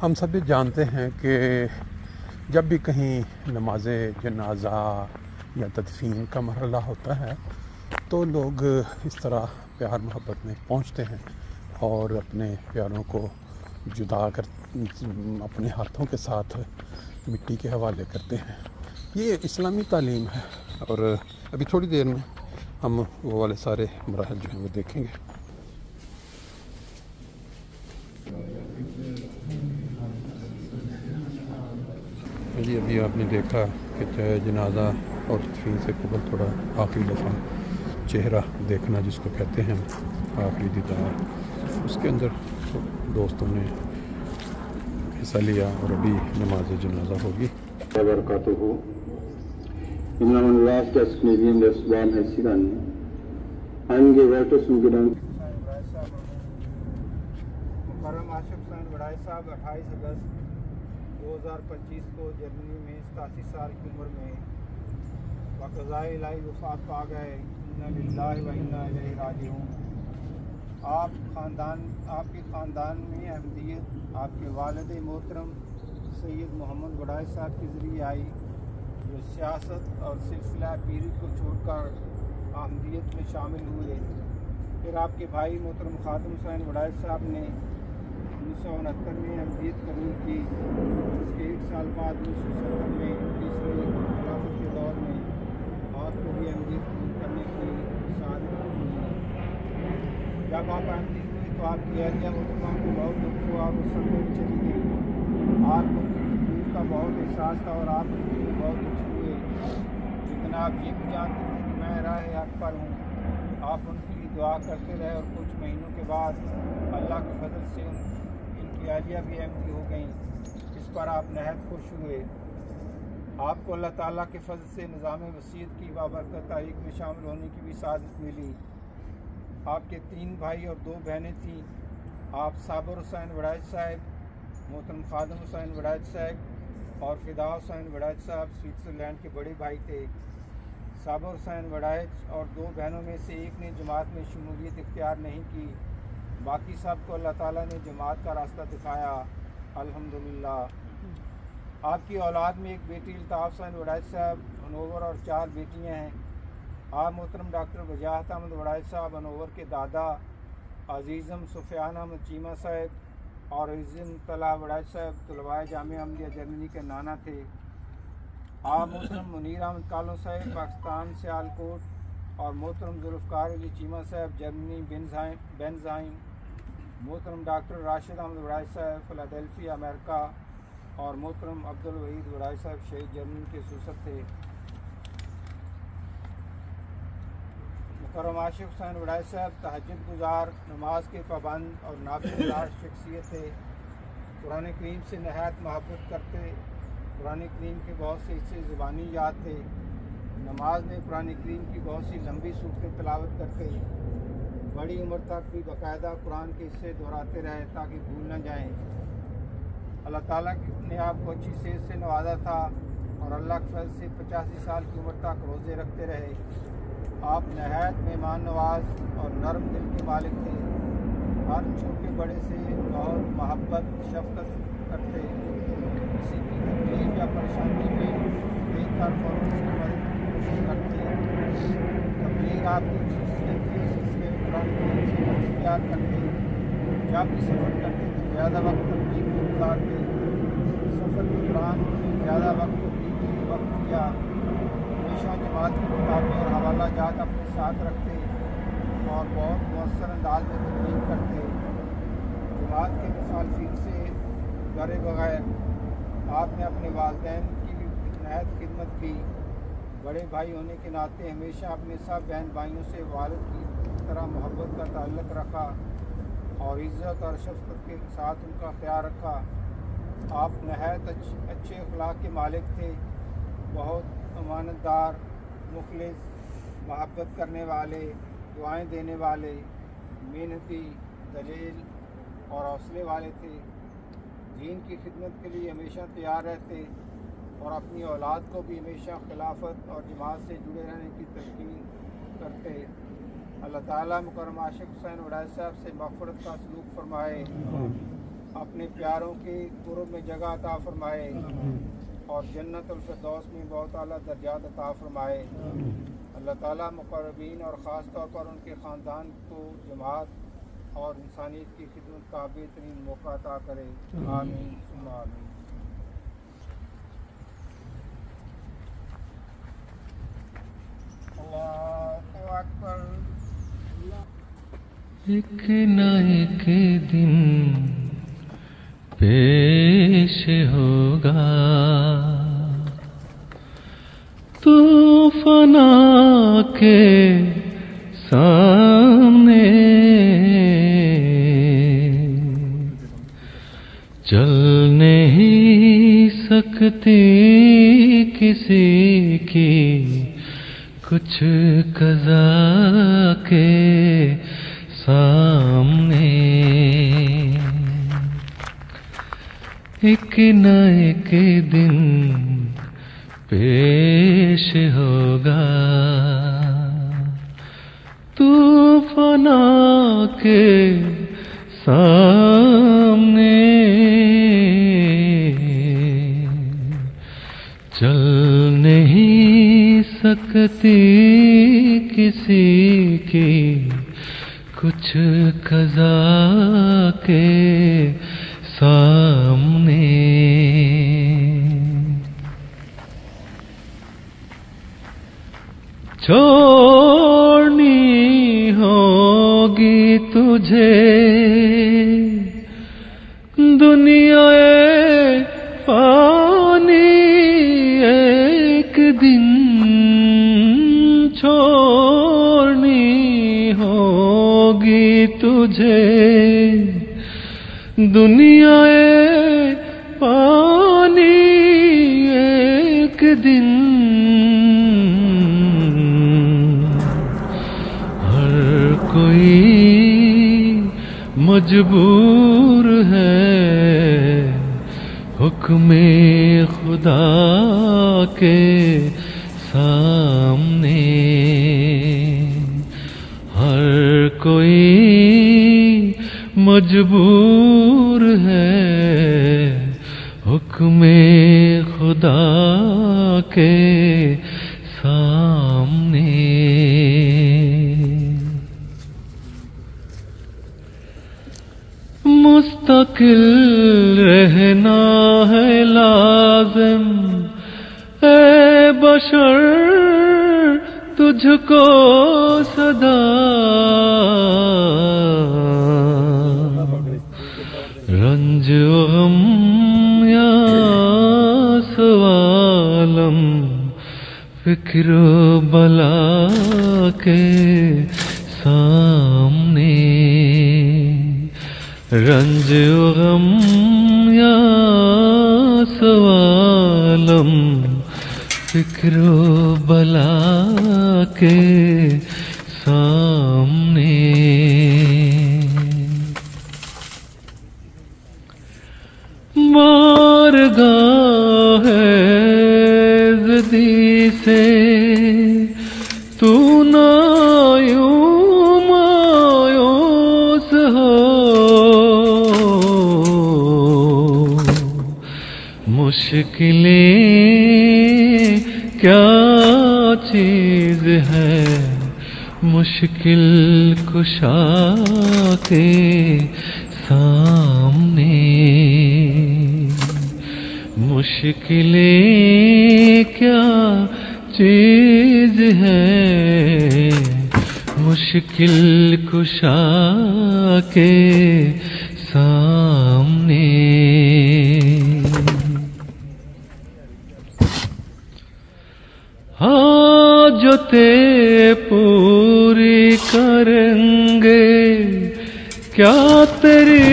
हम सभी जानते हैं कि जब भी कहीं नमाज जनाजा या तदफीन का मरहला होता है तो लोग इस तरह प्यार मोहब्बत में पहुंचते हैं और अपने प्यारों को जुदा कर अपने हाथों के साथ मिट्टी के हवाले करते हैं। ये इस्लामी तालीम है और अभी थोड़ी देर में हम वो वाले सारे मराहल जो हैं वो देखेंगे। जी अभी आपने देखा कि जनाजा और तदफीन से कबल थोड़ा आखिरी दफ़ा चेहरा देखना जिसको कहते हैं आखिरी दीदार, उसके अंदर दोस्तों ने हिस्सा लिया और अभी नमाज जनाजा होगी। साहब 28 अगस्त 2025 को जर्मनी में 87 साल की उम्र में वक़ज़ाए इलाही वफ़ात पा गए। इन्ना लिल्लाहि व इन्ना इलैहि राजिऊन। आपके ख़ानदान में अहमदियत आपके वालिद मोहतरम सैयद मोहम्मद वड़ाई साहब के ज़रिए आई, जो सियासत और सिलसिला पीरी को छोड़कर अहमदियत में शामिल हुए। फिर आपके भाई मोहतरम खादिम हुसैन वड़ाई साहब ने 1969 में अहमदियत कबूल की। इसके 1 साल बाद 1970 में तीसरे खिलाफत के दौर में आपको भी अहमदियत कबूल करने की सादत हुई। जब आप अहमदियत हुई तो आपकी अहलिया मोहतरमा को बहुत दुख हुआ और उस समय चली गई। आपको तकलीफ का बहुत एहसास था और आप उसके लिए बहुत दुखी हुए, लेकिन आप ये भी जानते थे कि मैं राह हक पर हूँ। आप उनके लिए दुआ करते रहे और कुछ महीनों के बाद अल्लाह के फजल से इनकी अहलिया भी अहमदी हो गई। इस पर आप नहायत खुश हुए। आपको अल्लाह ताला के फजल से निज़ाम वसीयत की बाबरकत तारीख में शामिल होने की भी सादत मिली। आपके 3 भाई और 2 बहनें थीं। आप साबर हुसैन वड़ाई साहब, मोहतरम खादिम हुसैन वड़ाई साहब और फ़िदा हुसैन वड़ाई साहब स्विट्ज़रलैंड के बड़े भाई थे। साबर हुसैन वड़ाई और 2 बहनों में से एक ने जमात में शमूलियत इख्तियार नहीं की। बाकी सब को अल्लाह ताला ने जमात का रास्ता दिखाया, अल्हम्दुलिल्लाह। आपकी औलाद में एक बेटी अल्ताफ़ हुसैन वड़ाई साहब हनोवर और 4 बेटियां हैं। आप मोहतरम डॉक्टर वजाहत अहमद वड़ाई साहब हनोवर के दादा, अजीज़म सुफियान अहमद चीमा साहब और इज़्ज़म तला वड़ाई साहब तलवाए जामिया अहमदिया जर्मनी के नाना थे। आप मोहतरम मुनीर अहमद कालो साहब पाकिस्तान सियालकोट और मोहतरम जुल्फ़कार अली चीमा साहब जर्मनी बेंज़ाइन, मोहतरम डॉक्टर राशिद अहमद वड़ाई साहब फ़िलाडेल्फिया अमेरिका और मोहतरम अब्दुल वहीद वड़ाई साहब शहीद जर्मनी के सूसर थे। मुकर्रम आशिक़ हुसैन वड़ाई साहब तहज्जुद गुज़ार, नमाज के पाबंद और नाबिलदार शख्सियत थे। कुरान करीम से नहायत मोहब्बत करते। कुरान करीम के बहुत से हिस्से ज़ुबानी याद थे। नमाज में कुरान करीम की बहुत सी लंबी सूरतें तिलावत करते। बड़ी उम्र तक भी बाकायदा कुरान के हिस्से दोहराते रहे ताकि भूल न जाएं। अल्लाह ताला ने आपको अच्छी सेहत से नवाजा था और अल्लाह के फजल से 85 साल की उम्र तक रोज़े रखते रहे। आप नहायत मेहमान नवाज और नरम दिल के मालिक थे। हर छोटे बड़े से बहुत मोहब्बत शफ़क़त करते। किसी की तकलीफ या परेशानी में देखकर फ़ौरन उसकी मदद की कोशिश करते। तबलीग आपकी खुसूसियत थी। सिलसिले में कुरान करीम से मदद प्यार करते। जब भी सफ़र करते तो ज़्यादा वक्त तबलीग में गुजारते। सफ़र के दौरान ज़्यादा वक्त तबलीग के लिए वक्त दिया। हमेशा जमात की किताबें और हवाला जात अपने साथ रखते और बहुत मौसर अंदाज में तबलीग करते। जमात के मुखालफिन से डरे बगैर आपने अपने वालिदैन की भी नहायत खिदमत की। बड़े भाई होने के नाते हमेशा अपने सब बहन भाइयों से वालिद की तरह मोहब्बत का ताल्लुक़ रखा और इज़्ज़त और शफ़क़त के साथ उनका ख्याल रखा। आप नहायत अच्छे अखलाक के मालिक थे। बहुत अमानतदार, मुखलिस, मोहब्बत करने वाले, दुआएं देने वाले, मेहनती, दलील और हौसले वाले थे। दीन की खिदमत के लिए हमेशा तैयार रहते और अपनी औलाद को भी हमेशा खिलाफत और जमात से जुड़े रहने की तलकीन करते। अल्लाह ताला मुकर्रम आशिक़ हुसैन वड़ाई साहब से मग़फ़िरत का सलूक फरमाए। अपने प्यारों के कुर्ब में जगह अता फरमाए और जन्नतुल फिरदौस में बहुत आला दर्जात अता फरमाए। अल्लाह ताला मुक़र्रबीन और ख़ास तौर पर उनके ख़ानदान को जमात और इंसानियत की खिदमत का बेहतरीन मौका अता करे। आमीन सुम्मा आमीन। अल्लाहु अकबर। एक न एक दिन पेश होगा तूफाना के सामने, चल नहीं सकती किसी की कुछ कज़ा के सामने। एक न एक दिन पेश होगा तूफाना के सामने, चल नहीं सकती किसी की कुछ कज़ा के सामने। छोड़नी होगी तुझे दुनिया पानी एक दिन, छोड़नी होगी तुझे दुनिया पानी एक दिन। हर कोई मजबूर है हुक्मे खुदा के सामने। हर कोई मजबूर है हुक्मे खुदा के सामने। मुस्तकिल रहना है लाज़िम ए बशर तुझको सदा, रंज गम या सवालम फिक्र बला के सामने। रंज गम या सवालम फिक्र बला के सामने। बारगाह ज़दी से तू ना यूं मायूस हो, मुश्किलें क्या चीज़ है मुश्किल कुशा के सामने। मुश्किलें क्या चीज़ है मुश्किल कुशा के सामने। हाजतें पूरी करेंगे क्या तेरी